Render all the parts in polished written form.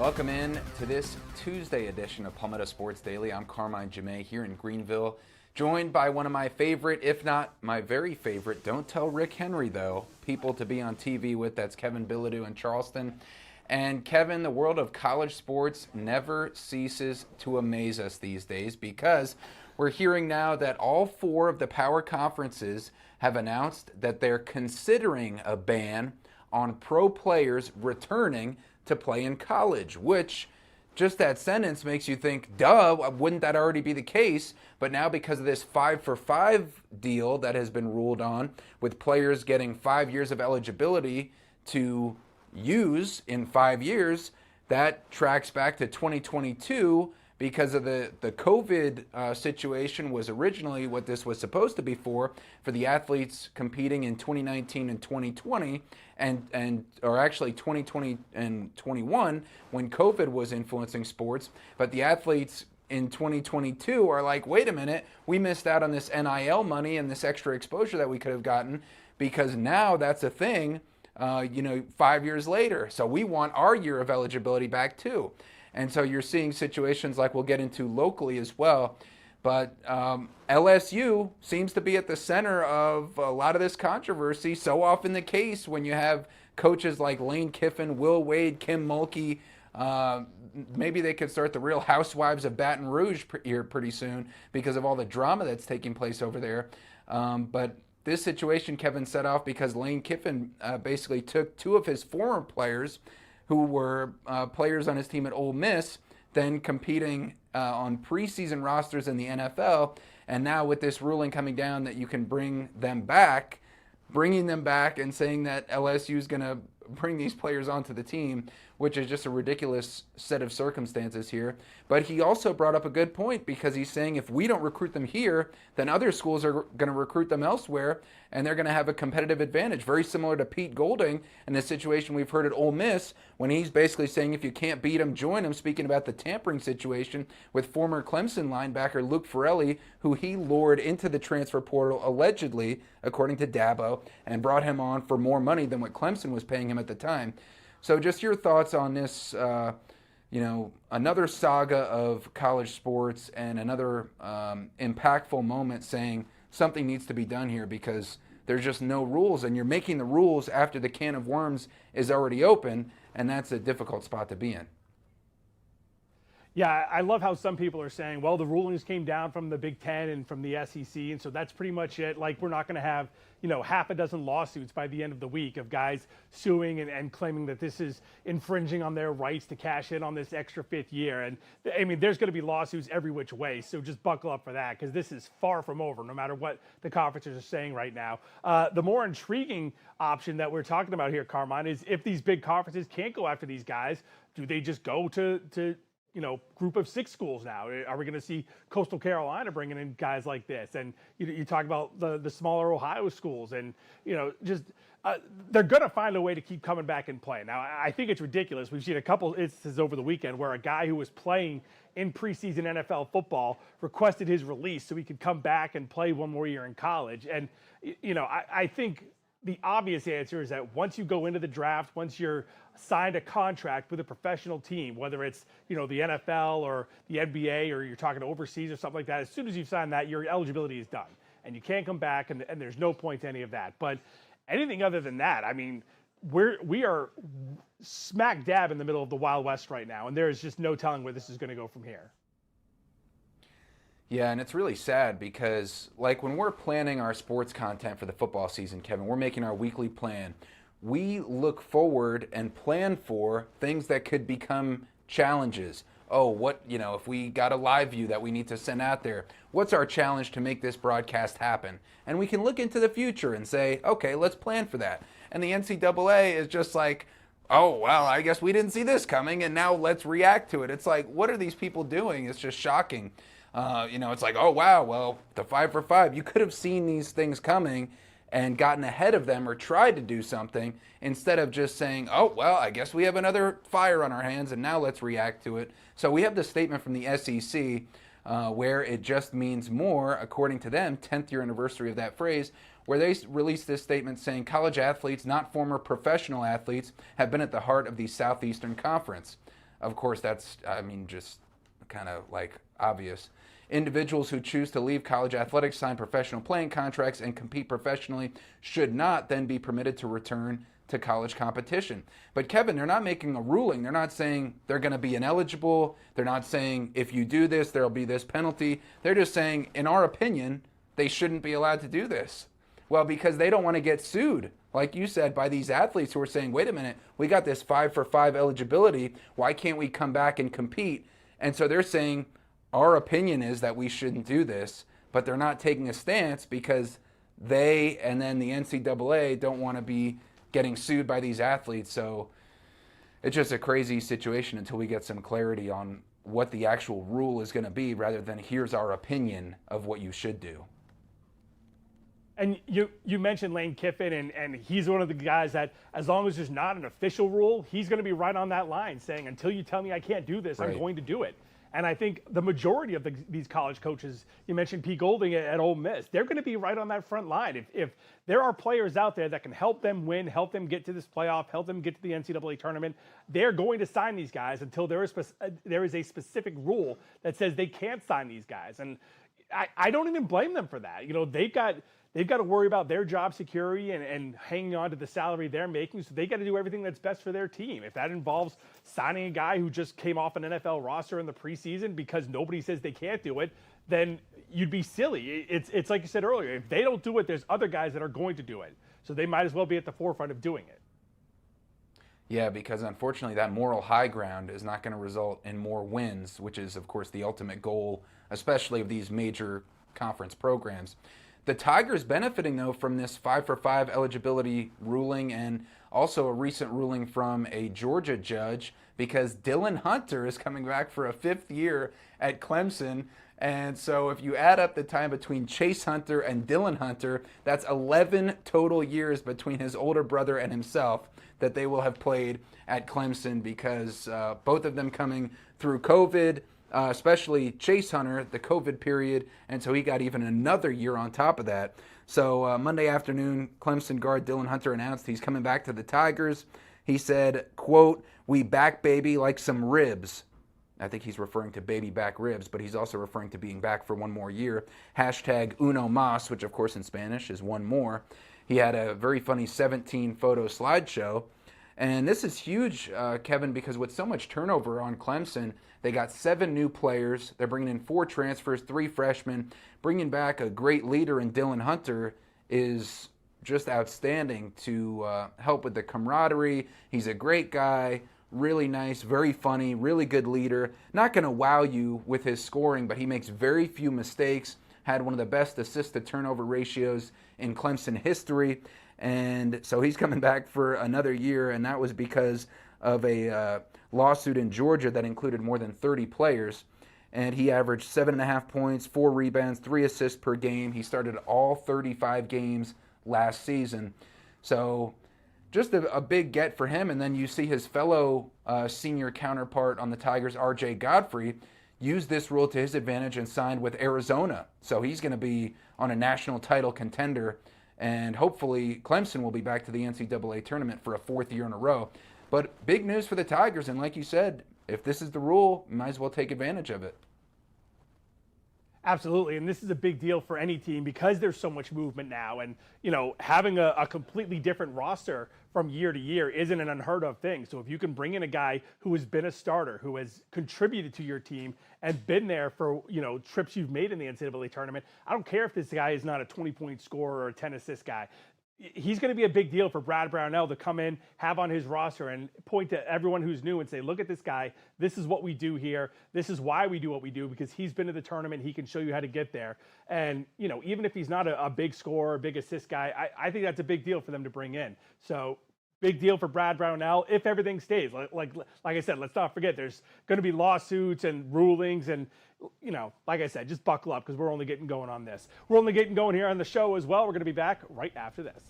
Welcome in to this Tuesday edition of Palmetto Sports Daily. I'm Carmine here in Greenville, joined by one of my favorite, if not my very favorite, don't tell Rick Henry though, people to be on TV with. That's Kevin Bilodeau in Charleston. And Kevin, the world of college sports never ceases to amaze us these days because we're hearing now that all four of the power conferences have announced that they're considering a ban on pro players returning to play in college, which just that sentence makes you think, duh, wouldn't that already be the case? But now because of this 5-for-5 deal that has been ruled on, with players getting 5 years of eligibility to use in 5 years, that tracks back to 2022 because of the COVID situation was originally what this was supposed to be for the athletes competing in 2019 and 2020 or actually 2020 and 21 when COVID was influencing sports. But the athletes in 2022 are like, wait a minute, we missed out on this NIL money and this extra exposure that we could have gotten because now that's a thing, 5 years later. So we want our year of eligibility back too. And so you're seeing situations like we'll get into locally as well. But LSU seems to be at the center of a lot of this controversy. So often the case when you have coaches like Lane Kiffin, Will Wade, Kim Mulkey. Maybe they could start the Real Housewives of Baton Rouge here pretty soon because of all the drama that's taking place over there. But this situation, Kevin, set off because Lane Kiffin basically took two of his former players who were players on his team at Ole Miss, then competing on preseason rosters in the NFL. And now with this ruling coming down that you can bringing them back and saying that LSU is going to bring these players onto the team, which is just a ridiculous set of circumstances here. But he also brought up a good point because he's saying if we don't recruit them here, then other schools are going to recruit them elsewhere and they're going to have a competitive advantage. Very similar to Pete Golding in the situation we've heard at Ole Miss when he's basically saying if you can't beat them, join them, speaking about the tampering situation with former Clemson linebacker Luke Farrelly, who he lured into the transfer portal allegedly, according to Dabo, and brought him on for more money than what Clemson was paying him at the time. So just your thoughts on this, another saga of college sports and another impactful moment saying something needs to be done here because there's just no rules and you're making the rules after the can of worms is already open, and that's a difficult spot to be in. Yeah, I love how some people are saying, well, the rulings came down from the Big Ten and from the SEC, and so that's pretty much it. Like, we're not going to have, half a dozen lawsuits by the end of the week of guys suing and claiming that this is infringing on their rights to cash in on this extra fifth year. And, I mean, there's going to be lawsuits every which way, so just buckle up for that because this is far from over, no matter what the conferences are saying right now. The more intriguing option that we're talking about here, Carmine, is if these big conferences can't go after these guys, do they just go to group of 6 schools now? Are we going to see Coastal Carolina bringing in guys like this? And you talk about the smaller Ohio schools and, they're going to find a way to keep coming back and play. Now, I think it's ridiculous. We've seen a couple instances over the weekend where a guy who was playing in preseason NFL football requested his release so he could come back and play one more year in college. And, I think the obvious answer is that once you go into the draft, once you're signed a contract with a professional team, whether it's, the NFL or the NBA or you're talking overseas or something like that, as soon as you've signed that, your eligibility is done. And you can't come back, and there's no point to any of that. But anything other than that, I mean, we are smack dab in the middle of the Wild West right now, and there is just no telling where this is going to go from here. Yeah, and it's really sad because, like, when we're planning our sports content for the football season, Kevin, we're making our weekly plan. We look forward and plan for things that could become challenges. Oh, if we got a live view that we need to send out there, what's our challenge to make this broadcast happen? And we can look into the future and say, okay, let's plan for that. And the NCAA is just like, oh, well, I guess we didn't see this coming, and now let's react to it. It's like, what are these people doing? It's just shocking. It's like, oh, wow, well, the 5-for-5, you could have seen these things coming and gotten ahead of them or tried to do something instead of just saying, oh, well, I guess we have another fire on our hands and now let's react to it. So we have the statement from the SEC where it just means more, according to them, 10th year anniversary of that phrase, where they released this statement saying college athletes, not former professional athletes, have been at the heart of the Southeastern Conference. Of course, that's, I mean, just kind of like obvious. Individuals who choose to leave college athletics, sign professional playing contracts, and compete professionally should not then be permitted to return to college competition. But Kevin, they're not making a ruling. They're not saying they're going to be ineligible. They're not saying if you do this, there'll be this penalty. They're just saying, in our opinion, they shouldn't be allowed to do this. Well, because they don't want to get sued, like you said, by these athletes who are saying, wait a minute, we got this 5-for-5 eligibility. Why can't we come back and compete? And so they're saying, our opinion is that we shouldn't do this, but they're not taking a stance because they and then the NCAA don't want to be getting sued by these athletes. So it's just a crazy situation until we get some clarity on what the actual rule is going to be rather than here's our opinion of what you should do. And you mentioned Lane Kiffin, and he's one of the guys that, as long as there's not an official rule, he's going to be right on that line saying, until you tell me I can't do this, right, I'm going to do it. And I think the majority of these college coaches, you mentioned Pete Golding at Ole Miss, they're going to be right on that front line. If there are players out there that can help them win, help them get to this playoff, help them get to the NCAA tournament, they're going to sign these guys until there is a specific rule that says they can't sign these guys. And I don't even blame them for that. You know, they've got to worry about their job security and hanging on to the salary they're making. So they got to do everything that's best for their team. If that involves signing a guy who just came off an NFL roster in the preseason because nobody says they can't do it, then you'd be silly. It's like you said earlier, if they don't do it, there's other guys that are going to do it. So they might as well be at the forefront of doing it. Yeah, because unfortunately that moral high ground is not going to result in more wins, which is, of course, the ultimate goal, especially of these major conference programs. The Tigers benefiting, though, from this 5-for-5 eligibility ruling and also a recent ruling from a Georgia judge because Dylan Hunter is coming back for a 5th year at Clemson. And so if you add up the time between Chase Hunter and Dylan Hunter, that's 11 total years between his older brother and himself that they will have played at Clemson because both of them coming through COVID, especially Chase Hunter, the COVID period, and so he got even another year on top of that. So Monday afternoon, Clemson guard Dylan Hunter announced he's coming back to the Tigers. He said, quote, "We back baby like some ribs." I think he's referring to baby back ribs, but he's also referring to being back for one more year. Hashtag uno más, which of course in Spanish is one more. He had a very funny 17-photo slideshow. And this is huge, Kevin, because with so much turnover on Clemson, they got 7 new players. They're bringing in 4 transfers, 3 freshmen. Bringing back a great leader in Dylan Hunter is just outstanding to help with the camaraderie. He's a great guy, really nice, very funny, really good leader. Not going to wow you with his scoring, but he makes very few mistakes. Had one of the best assist-to-turnover ratios in Clemson history. And so he's coming back for another year, and that was because of a lawsuit in Georgia that included more than 30 players. And he averaged 7.5 points, 4 rebounds, 3 assists per game. He started all 35 games last season. So just a big get for him. And then you see his fellow senior counterpart on the Tigers, R.J. Godfrey, use this rule to his advantage and signed with Arizona. So he's going to be on a national title contender. And hopefully Clemson will be back to the NCAA tournament for a 4th year in a row. But big news for the Tigers. And like you said, if this is the rule, you might as well take advantage of it. Absolutely, and this is a big deal for any team because there's so much movement now, and you know, having a completely different roster from year to year isn't an unheard of thing. So if you can bring in a guy who has been a starter, who has contributed to your team and been there for, you know, trips you've made in the NCAA tournament, I don't care if this guy is not a 20-point scorer or a 10-assist guy. He's going to be a big deal for Brad Brownell to come in, have on his roster, and point to everyone who's new and say, look at this guy. This is what we do here. This is why we do what we do, because he's been to the tournament. He can show you how to get there. And, you know, even if he's not a big scorer, a big assist guy, I think that's a big deal for them to bring in. So big deal for Brad Brownell if everything stays. Like I said, let's not forget there's going to be lawsuits and rulings and, you know, like I said, just buckle up because we're only getting going on this. We're only getting going here on the show as well. We're going to be back right after this.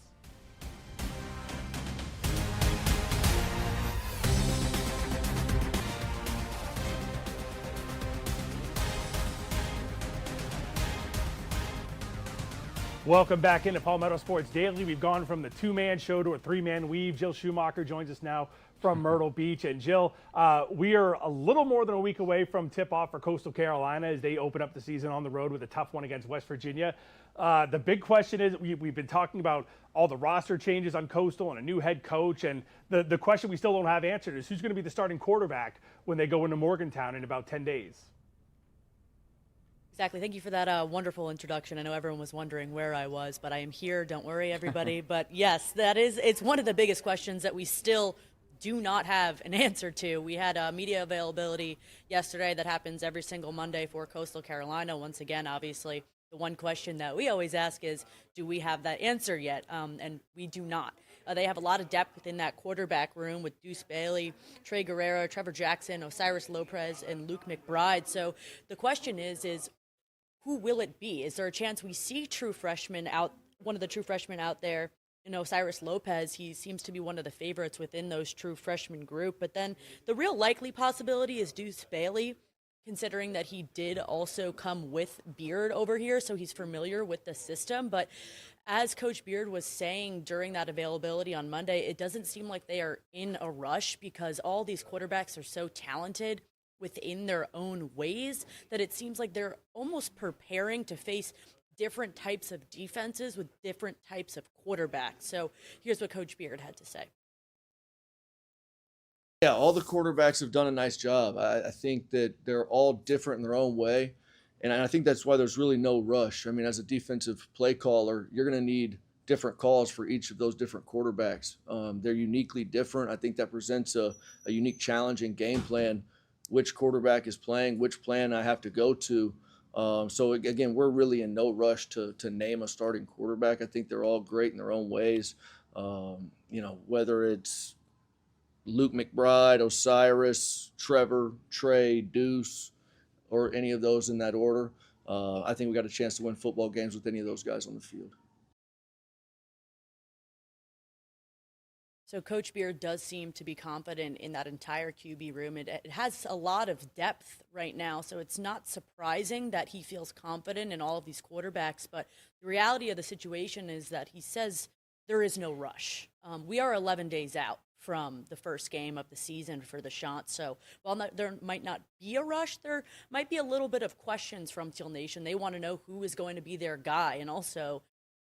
Welcome back into Palmetto Sports Daily. We've gone from the two-man show to a three-man weave. Jill Schumacher joins us now from Myrtle Beach. And Jill, we are a little more than a week away from tip-off for Coastal Carolina as they open up the season on the road with a tough one against West Virginia. The big question is, we've been talking about all the roster changes on Coastal and a new head coach. And the question we still don't have answered is who's going to be the starting quarterback when they go into Morgantown in about 10 days? Exactly. Thank you for that wonderful introduction. I know everyone was wondering where I was, but I am here. Don't worry, everybody. But yes, it's one of the biggest questions that we still do not have an answer to. We had media availability yesterday that happens every single Monday for Coastal Carolina. Once again, obviously, the one question that we always ask is, do we have that answer yet? And we do not. They have a lot of depth within that quarterback room with Deuce Bailey, Trey Guerrero, Trevor Jackson, Osiris Lopez, and Luke McBride. So the question is who will it be? Is there a chance we see one of the true freshmen out there? Osiris Lopez, he seems to be one of the favorites within those true freshman group. But then the real likely possibility is Deuce Bailey, considering that he did also come with Beard over here, so he's familiar with the system. But as Coach Beard was saying during that availability on Monday, it doesn't seem like they are in a rush because all these quarterbacks are so talented within their own ways that it seems like they're almost preparing to face different types of defenses with different types of quarterbacks. So here's what Coach Beard had to say. Yeah, all the quarterbacks have done a nice job. I think that they're all different in their own way, and I think that's why there's really no rush. I mean, as a defensive play caller, you're going to need different calls for each of those different quarterbacks. They're uniquely different. I think that presents a unique challenge in game plan. Which quarterback is playing, which plan I have to go to. So again, we're really in no rush to name a starting quarterback. I think they're all great in their own ways. Whether it's Luke McBride, Osiris, Trevor, Trey, Deuce, or any of those in that order, I think we got a chance to win football games with any of those guys on the field. So Coach Beard does seem to be confident in that entire QB room. It has a lot of depth right now, so it's not surprising that he feels confident in all of these quarterbacks. But the reality of the situation is that he says there is no rush. We are 11 days out from the first game of the season for the Chants. So while there might not be a rush, there might be a little bit of questions from Teal Nation. They want to know who is going to be their guy. And also,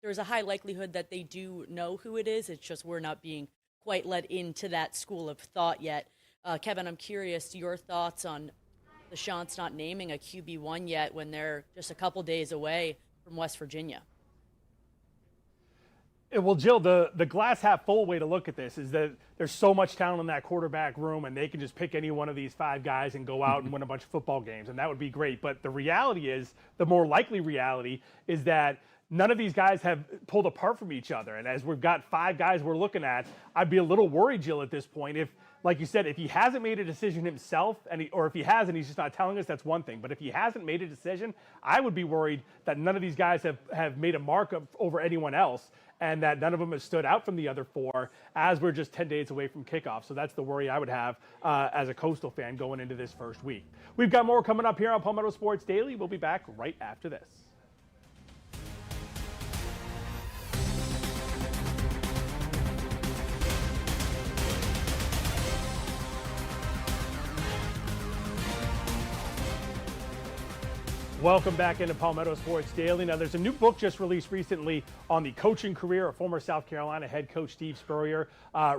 there's a high likelihood that they do know who it is. It's just we're not being quite led into that school of thought yet. Kevin, I'm curious your thoughts on the Chants not naming a QB1 yet when they're just a couple days away from West Virginia. Well, Jill, the glass half full way to look at this is that there's so much talent in that quarterback room, and they can just pick any one of these five guys and go out and win a bunch of football games, and that would be great. But the reality is, the more likely reality is that none of these guys have pulled apart from each other. And as we've got five guys we're looking at, I'd be a little worried, Jill, at this point. If, like you said, if he hasn't made a decision himself, or if he has and he's just not telling us, that's one thing. But if he hasn't made a decision, I would be worried that none of these guys have made a mark over anyone else, and that none of them have stood out from the other four as we're just 10 days away from kickoff. So that's the worry I would have as a Coastal fan going into this first week. We've got more coming up here on Palmetto Sports Daily. We'll be back right after this. Welcome back into Palmetto Sports Daily. Now, there's a new book just released recently on the coaching career of former South Carolina head coach Steve Spurrier.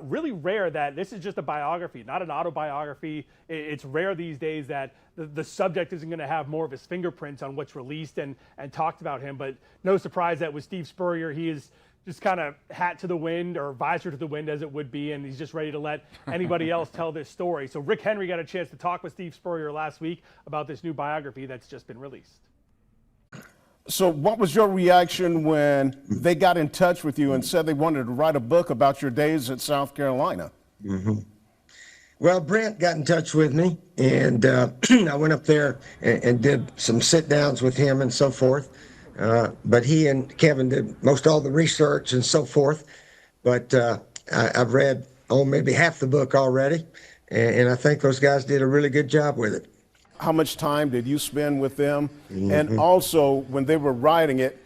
Really rare that this is just a biography, not an autobiography. It's rare these days that the subject isn't going to have more of his fingerprints on what's released and talked about him. But no surprise that with Steve Spurrier, he is just kind of hat to the wind, or visor to the wind as it would be, and he's just ready to let anybody else tell this story. So Rick Henry got a chance to talk with Steve Spurrier last week about this new biography that's just been released. So what was your reaction when they got in touch with you and said they wanted to write a book about your days at South Carolina? Mm-hmm. Well, Brent got in touch with me, and I went up there and did some sit-downs with him and so forth. But he and Kevin did most all the research and so forth. But I've read, maybe half the book already, and I think those guys did a really good job with it. How much time did you spend with them? Mm-hmm. And also, when they were writing it,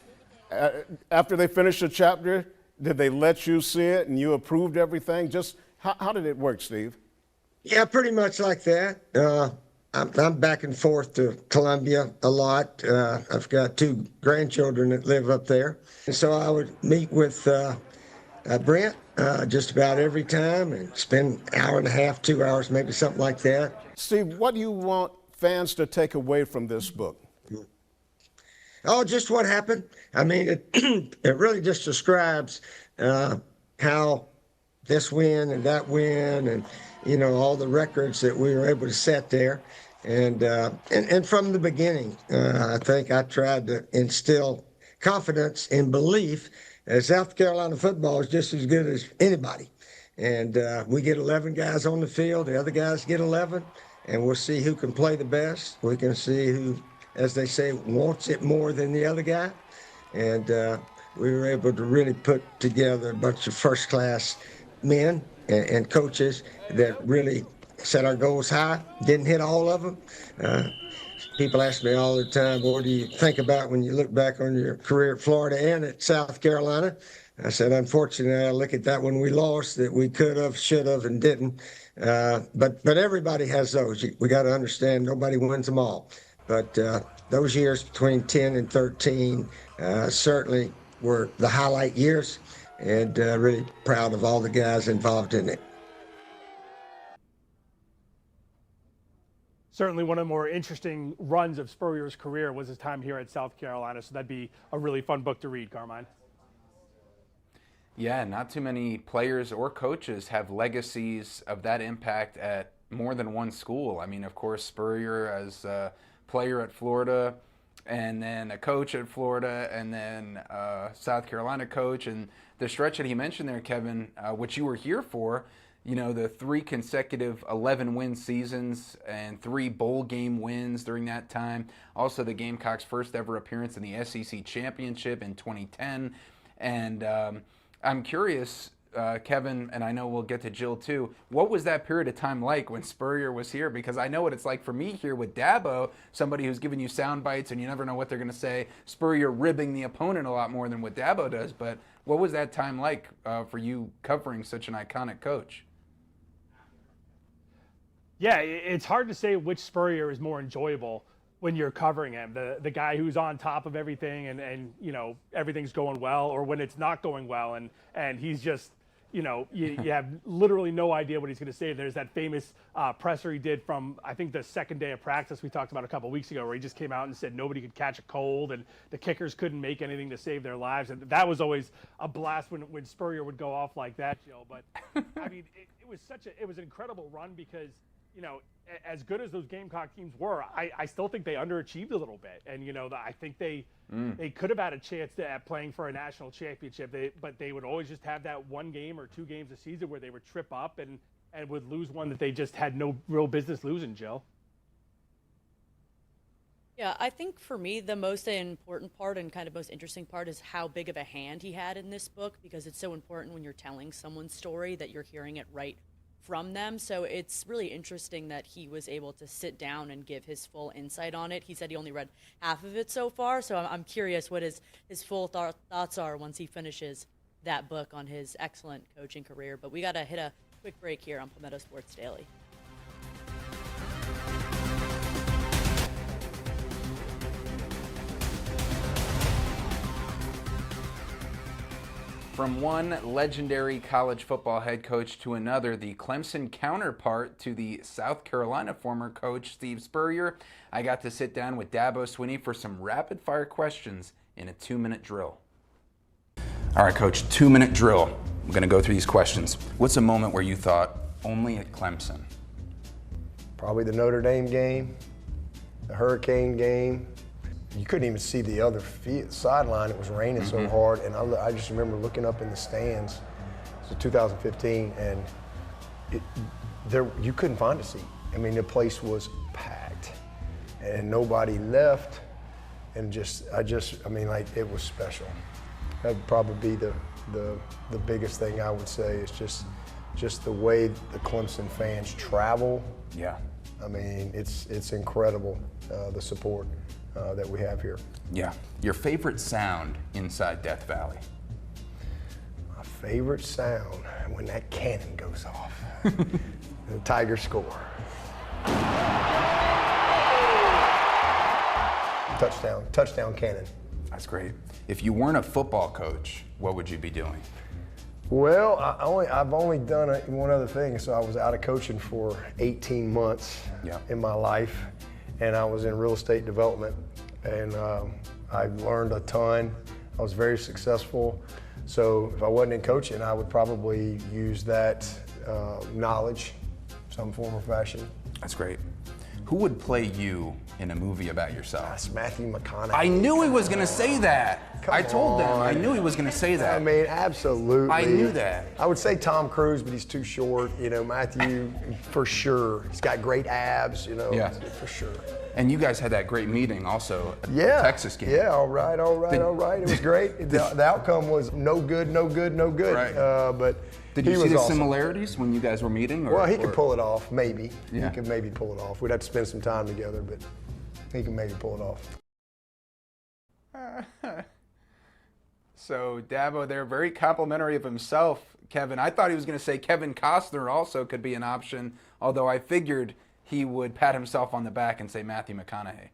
After they finished the chapter, did they let you see it and you approved everything? Just how did it work, Steve? Yeah, pretty much like that. I'm back and forth to Columbia a lot. I've got 2 grandchildren that live up there. And so I would meet with Brent just about every time and spend an hour and a half, 2 hours, maybe something like that. Steve, what do you want fans to take away from this book? Oh, just what happened. I mean, it really just describes how this win and that win and, you know, all the records that we were able to set there. And from the beginning, I think I tried to instill confidence and belief that South Carolina football is just as good as anybody. And we get 11 guys on the field, the other guys get 11, and we'll see who can play the best. We can see who, as they say, wants it more than the other guy. And we were able to really put together a bunch of first-class men and coaches that really set our goals high. Didn't hit all of them. People ask me all the time, what do you think about when you look back on your career at Florida and at South Carolina? I said, unfortunately, I look at that one we lost that we could have, should have, and didn't. But everybody has those. We got to understand nobody wins them all. But those years between 10 and 13 certainly were the highlight years, and really proud of all the guys involved in it. Certainly one of the more interesting runs of Spurrier's career was his time here at South Carolina, so that'd be a really fun book to read, Carmine. Yeah, not too many players or coaches have legacies of that impact at more than one school. I mean, of course, Spurrier as a player at Florida, and then a coach at Florida, and then South Carolina coach. And the stretch that he mentioned there, Kevin, which you were here for, you know, the 3 consecutive 11-win seasons and 3 bowl game wins during that time. Also, the Gamecocks' first ever appearance in the SEC Championship in 2010. And I'm curious, Kevin, and I know we'll get to Jill too, what was that period of time like when Spurrier was here? Because I know what it's like for me here with Dabo, somebody who's giving you sound bites and you never know what they're going to say. Spurrier ribbing the opponent a lot more than what Dabo does. But what was that time like for you covering such an iconic coach? Yeah, it's hard to say which Spurrier is more enjoyable when you're covering him. The guy who's on top of everything and you know, everything's going well, or when it's not going well and he's just, you know, you have literally no idea what he's going to say. There's that famous presser he did from, I think, the second day of practice we talked about a couple of weeks ago, where he just came out and said nobody could catch a cold and the kickers couldn't make anything to save their lives. And that was always a blast when Spurrier would go off like that, Jill. But I mean, it was an incredible run because, you know, as good as those Gamecock teams were, I still think they underachieved a little bit. And, you know, I think they could have had a chance at playing for a national championship, but they would always just have that 1 game or 2 games a season where they would trip up and would lose one that they just had no real business losing, Jill. Yeah, I think for me, the most important part and kind of most interesting part is how big of a hand he had in this book, because it's so important when you're telling someone's story that you're hearing it right from them. So it's really interesting that he was able to sit down and give his full insight on it. He said he only read half of it so far, so I'm curious what his full thoughts are once he finishes that book on his excellent coaching career. But we got to hit a quick break here on Palmetto Sports Daily. From one legendary college football head coach to another, the Clemson counterpart to the South Carolina former coach Steve Spurrier, I got to sit down with Dabo Swinney for some rapid-fire questions in a 2-minute drill. All right, Coach, 2-minute drill. I'm going to go through these questions. What's a moment where you thought, only at Clemson? Probably the Notre Dame game, the Hurricane game. You couldn't even see the other sideline. It was raining so hard, and I just remember looking up in the stands. It was 2015, and you couldn't find a seat. I mean, the place was packed, and nobody left. And I mean, like, it was special. That'd probably be the biggest thing I would say is just the way the Clemson fans travel. Yeah. I mean, it's incredible, the support that we have here. Yeah. Your favorite sound inside Death Valley? My favorite sound, when that cannon goes off. The Tiger score. Touchdown cannon. That's great. If you weren't a football coach, what would you be doing? Well, I've only done one other thing. So I was out of coaching for 18 months in my life, and I was in real estate development, and I learned a ton. I was very successful. So if I wasn't in coaching, I would probably use that knowledge, some form or fashion. That's great. Who would play you in a movie about yourself? That's Matthew McConaughey. I knew he was going to say that. I told them. on. I knew he was going to say that. I mean, absolutely. I knew that. I would say Tom Cruise, but he's too short. You know, Matthew, for sure. He's got great abs, you know, for sure. And you guys had that great meeting also at the Texas game. Yeah, all right. It was great. The outcome was no good. Right. But did he you see was the awesome. similarities when you guys were meeting? Well, he could pull it off, maybe. Yeah. He could maybe pull it off. We'd have to spend some time together, but he could maybe pull it off. So Dabo, they're very complimentary of himself, Kevin. I thought he was going to say Kevin Costner also could be an option, although I figured he would pat himself on the back and say Matthew McConaughey.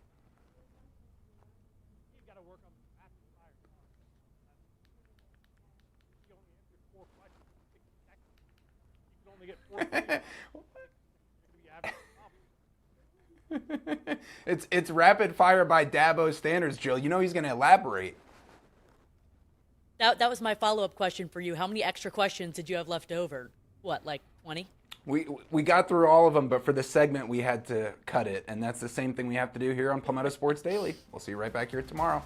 It's rapid fire by Dabo standards, Jill. You know he's going to elaborate. That was my follow-up question for you. How many extra questions did you have left over? What, like 20? We got through all of them, but for this segment we had to cut it, and that's the same thing we have to do here on Palmetto Sports Daily. We'll see you right back here tomorrow.